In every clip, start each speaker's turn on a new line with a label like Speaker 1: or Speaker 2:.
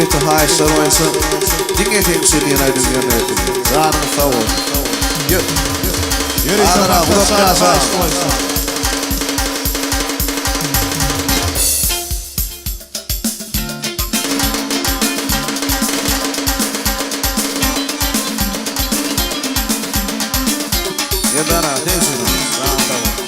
Speaker 1: Ute high så så. Ingenting så ni när du gör det. Ran favor. Gör. Gör det så bra. Bra så. Yedana, tezuna. Ran favor.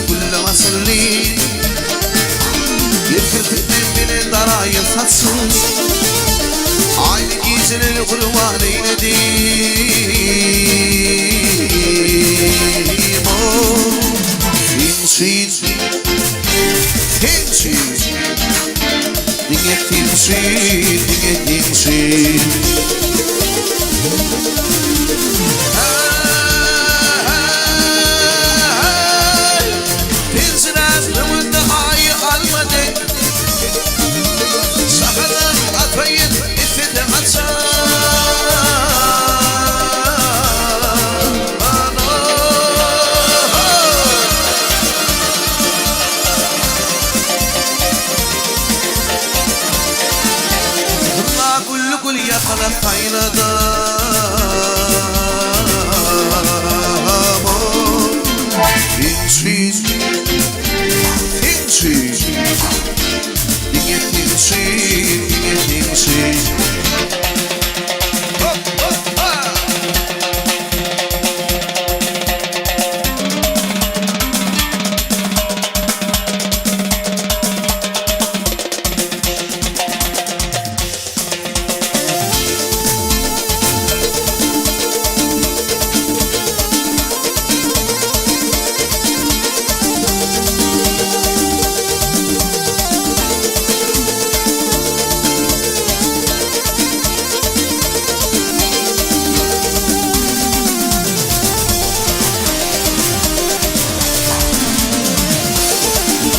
Speaker 1: كل ما صليت يذكر من الضرايب خصوص عينك يجل الغلوان ينديم تمشي تمشي دنيا تمشي دنيا تمشي كل يا خلق عين تمشي تمشي دنيا تمشي دنيا تمشي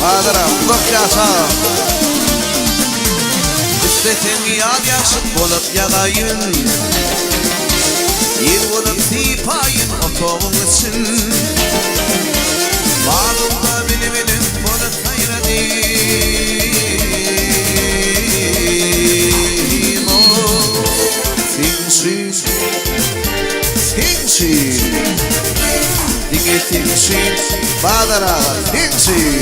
Speaker 1: Adara, bakasa. İstedim yad yaşıp olup yağayın. Yer olup tipayın otoğun için. Bağımda bilim olup hayradim. Timşi, timşi. Dinge timşi, badara timşi.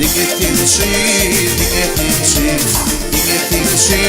Speaker 1: Dinge timşi, dinge timşi, dinge timşi,